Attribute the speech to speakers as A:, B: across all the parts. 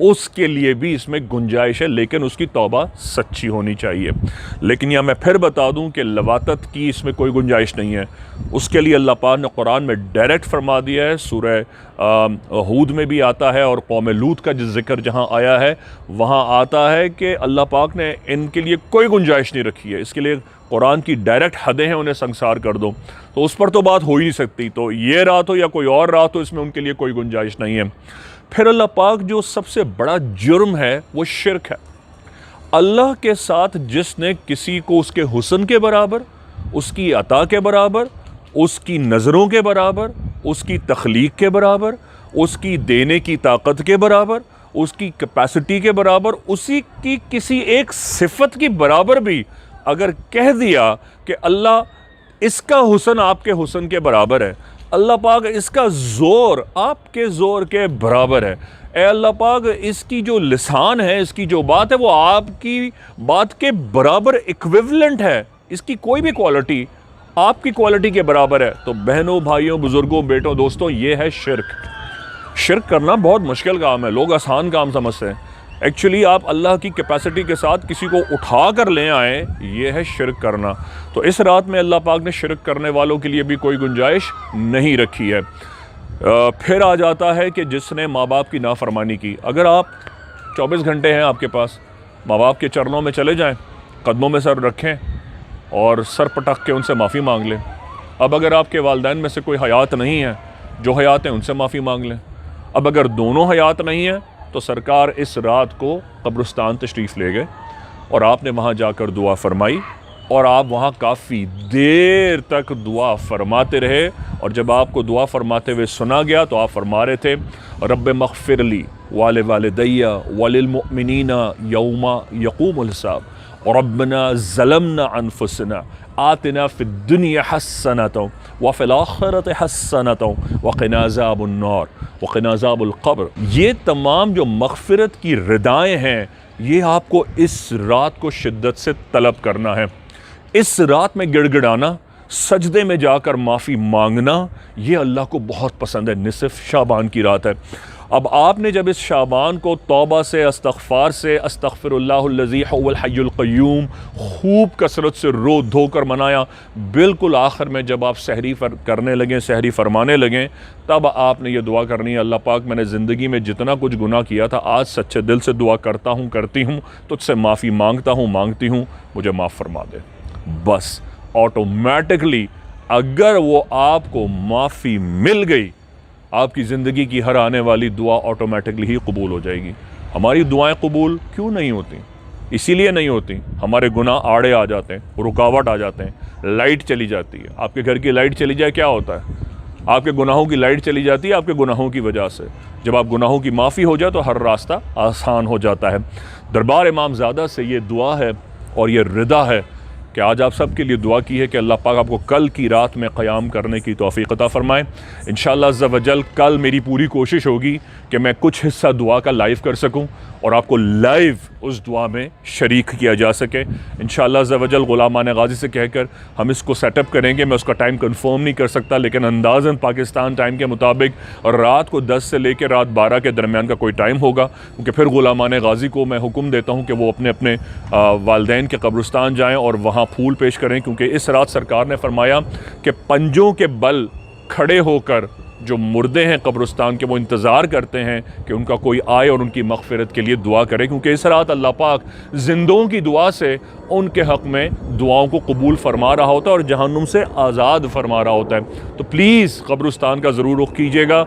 A: اس کے لیے بھی اس میں گنجائش ہے، لیکن اس کی توبہ سچی ہونی چاہیے۔ لیکن یہ میں پھر بتا دوں کہ لواطت کی اس میں کوئی گنجائش نہیں ہے۔ اس کے لیے اللہ پاک نے قرآن میں ڈائریکٹ فرما دیا ہے، سورہ ہود میں بھی آتا ہے، اور قوم لوط کا جو ذکر جہاں آیا ہے وہاں آتا ہے کہ اللہ پاک نے ان کے لیے کوئی گنجائش نہیں رکھی ہے۔ اس کے لیے قرآن کی ڈائریکٹ حدیں ہیں، انہیں سنگسار کر دو، تو اس پر تو بات ہو ہی نہیں سکتی۔ تو یہ رات ہو یا کوئی اور رات ہو، اس میں ان کے لیے کوئی گنجائش نہیں ہے۔ پھر اللہ پاک جو سب سے بڑا جرم ہے وہ شرک ہے۔ اللہ کے ساتھ جس نے کسی کو اس کے حسن کے برابر، اس کی عطا کے برابر، اس کی نظروں کے برابر، اس کی تخلیق کے برابر، اس کی دینے کی طاقت کے برابر، اس کی کیپیسٹی کے برابر، اسی کی کسی ایک صفت کی برابر بھی اگر کہہ دیا کہ اللہ اس کا حسن آپ کے حسن کے برابر ہے، اللہ پاک اس کا زور آپ کے زور کے برابر ہے، اے اللہ پاک اس کی جو لسان ہے، اس کی جو بات ہے وہ آپ کی بات کے برابر ایکویولنٹ ہے، اس کی کوئی بھی کوالٹی آپ کی کوالٹی کے برابر ہے، تو بہنوں، بھائیوں، بزرگوں، بیٹوں، دوستوں، یہ ہے شرک۔ شرک کرنا بہت مشکل کام ہے، لوگ آسان کام سمجھتے ہیں۔ ایکچولی آپ اللہ کی کیپیسٹی کے ساتھ کسی کو اٹھا کر لے آئیں، یہ ہے شرک کرنا۔ تو اس رات میں اللہ پاک نے شرک کرنے والوں کے لیے بھی کوئی گنجائش نہیں رکھی ہے۔ پھر آ جاتا ہے کہ جس نے ماں باپ کی نافرمانی کی۔ اگر آپ 24 گھنٹے ہیں آپ کے پاس، ماں باپ کے چرنوں میں چلے جائیں، قدموں میں سر رکھیں اور سر پٹک کے ان سے معافی مانگ لیں۔ اب اگر آپ کے والدین میں سے کوئی حیات نہیں ہے، جو حیات ہیں ان سے معافی مانگ لیں۔ اب اگر دونوں حیات نہیں ہیں تو سرکار اس رات کو قبرستان تشریف لے گئے اور آپ نے وہاں جا کر دعا فرمائی، اور آپ وہاں کافی دیر تک دعا فرماتے رہے، اور جب آپ کو دعا فرماتے ہوئے سنا گیا تو آپ فرما رہے تھے رب مغفر لی ولوالدی وللمؤمنین یوم یقوم الحساب ربنا ظلمنا انفسنا آتنا فی الدنیا حسنۃ وفی الآخرۃ حسنۃ وقنا عذاب النار وقنا عذاب القبر۔ یہ تمام جو مغفرت کی ردائیں ہیں، یہ آپ کو اس رات کو شدت سے طلب کرنا ہے۔ اس رات میں گڑ گڑانا، سجدے میں جا کر معافی مانگنا، یہ اللہ کو بہت پسند ہے۔ نصف شعبان کی رات ہے۔ اب آپ نے جب اس شعبان کو توبہ سے، استغفار سے، استغفر اللہ الذی هو الحی القیوم خوب کثرت سے رو دھو کر منایا، بالکل آخر میں جب آپ سحری کرنے لگیں، سحری فرمانے لگیں، تب آپ نے یہ دعا کرنی ہے، اللہ پاک میں نے زندگی میں جتنا کچھ گناہ کیا تھا، آج سچے دل سے دعا کرتا ہوں، کرتی ہوں، تجھ سے معافی مانگتا ہوں، مانگتی ہوں، مجھے معاف فرما دے۔ بس آٹومیٹکلی اگر وہ آپ کو معافی مل گئی، آپ کی زندگی کی ہر آنے والی دعا آٹومیٹکلی ہی قبول ہو جائے گی۔ ہماری دعائیں قبول کیوں نہیں ہوتی؟ اسی لیے نہیں ہوتی، ہمارے گناہ آڑے آ جاتے ہیں، رکاوٹ آ جاتے ہیں، لائٹ چلی جاتی ہے۔ آپ کے گھر کی لائٹ چلی جائے کیا ہوتا ہے؟ آپ کے گناہوں کی لائٹ چلی جاتی ہے آپ کے گناہوں کی وجہ سے۔ جب آپ گناہوں کی معافی ہو جائے تو ہر راستہ آسان ہو جاتا ہے۔ دربار امام زادہ سے یہ دعا ہے اور یہ رضا ہے کہ آج آپ سب کے لیے دعا کی ہے کہ اللہ پاک آپ کو کل کی رات میں قیام کرنے کی توفیق عطا فرمائے۔ انشاءاللہ عز و جل کل میری پوری کوشش ہوگی کہ میں کچھ حصہ دعا کا لائیو کر سکوں اور آپ کو لائیو اس دعا میں شریک کیا جا سکے۔ انشاءاللہ عز و جل غلامان غازی سے کہہ کر ہم اس کو سیٹ اپ کریں گے۔ میں اس کا ٹائم کنفرم نہیں کر سکتا، لیکن اندازاً پاکستان ٹائم کے مطابق رات کو 10 سے لے کے رات 12 کے درمیان کا کوئی ٹائم ہوگا، کیونکہ پھر غلامان غازی کو میں حکم دیتا ہوں کہ وہ اپنے اپنے والدین کے قبرستان جائیں اور وہاں پھول پیش کریں، کیونکہ اس رات سرکار نے فرمایا کہ پنجوں کے بل کھڑے ہو کر جو مردے ہیں قبرستان کے، وہ انتظار کرتے ہیں کہ ان کا کوئی آئے اور ان کی مغفرت کے لیے دعا کرے، کیونکہ اس رات اللہ پاک زندوں کی دعا سے ان کے حق میں دعاؤں کو قبول فرما رہا ہوتا ہے اور جہنم سے آزاد فرما رہا ہوتا ہے۔ تو پلیز قبرستان کا ضرور رخ کیجیے گا،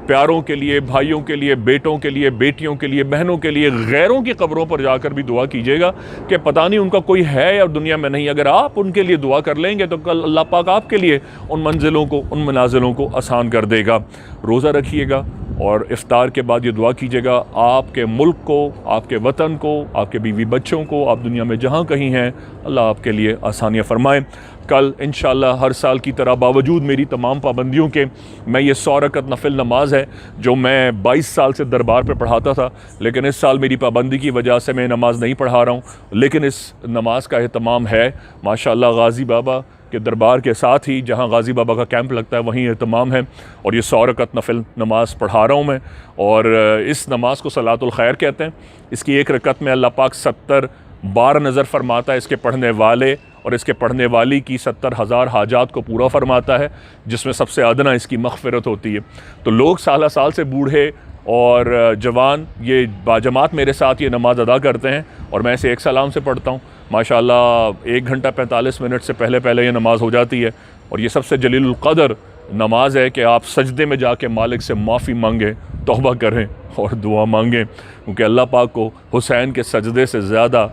A: پیاروں کے لیے، بھائیوں کے لیے، بیٹوں کے لیے، بیٹیوں کے لیے، بہنوں کے لیے، غیروں کی قبروں پر جا کر بھی دعا کیجیے گا کہ پتہ نہیں ان کا کوئی ہے یا دنیا میں نہیں۔ اگر آپ ان کے لیے دعا کر لیں گے تو کل اللہ پاک آپ کے لیے ان منزلوں کو، ان منازلوں کو آسان کر دے گا۔ روزہ رکھیے گا اور افطار کے بعد یہ دعا کیجیے گا آپ کے ملک کو، آپ کے وطن کو، آپ کے بیوی بچوں کو، آپ دنیا میں جہاں کہیں ہیں، اللہ آپ کے لیے آسانیاں فرمائے۔ کل انشاءاللہ ہر سال کی طرح باوجود میری تمام پابندیوں کے، میں یہ 100 رکعت نفل نماز ہے جو میں 22 سال سے دربار پہ پڑھاتا تھا، لیکن اس سال میری پابندی کی وجہ سے میں نماز نہیں پڑھا رہا ہوں، لیکن اس نماز کا اہتمام ہے ماشاءاللہ غازی بابا کے دربار کے ساتھ ہی جہاں غازی بابا کا کیمپ لگتا ہے وہیں اہتمام ہے، اور یہ 100 رکعت نفل نماز پڑھا رہا ہوں میں، اور اس نماز کو صلاۃ الخیر کہتے ہیں۔ اس کی ایک رکعت میں اللہ پاک 70 بار نظر فرماتا ہے اس کے پڑھنے والے اور اس کے پڑھنے والی کی 70,000 حاجات کو پورا فرماتا ہے، جس میں سب سے ادنا اس کی مغفرت ہوتی ہے۔ تو لوگ سالہ سال سے بوڑھے اور جوان یہ باجماعت میرے ساتھ یہ نماز ادا کرتے ہیں، اور میں اسے ایک سلام سے پڑھتا ہوں۔ ماشاءاللہ 1 گھنٹہ 45 منٹ سے پہلے یہ نماز ہو جاتی ہے، اور یہ سب سے جلیل القدر نماز ہے کہ آپ سجدے میں جا کے مالک سے معافی مانگیں، توبہ کریں اور دعا مانگیں، کیونکہ اللہ پاک کو حسین کے سجدے سے زیادہ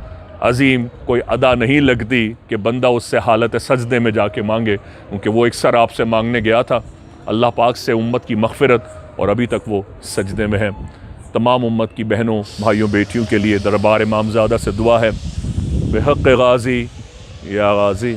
A: عظیم کوئی ادا نہیں لگتی کہ بندہ اس سے حالت سجدے میں جا کے مانگے، کیونکہ وہ ایک سر آپ سے مانگنے گیا تھا اللہ پاک سے امت کی مغفرت، اور ابھی تک وہ سجدے میں ہے۔ تمام امت کی بہنوں، بھائیوں، بیٹیوں کے لیے دربار امامزادہ سے دعا ہے، بحق غازی یا غازی۔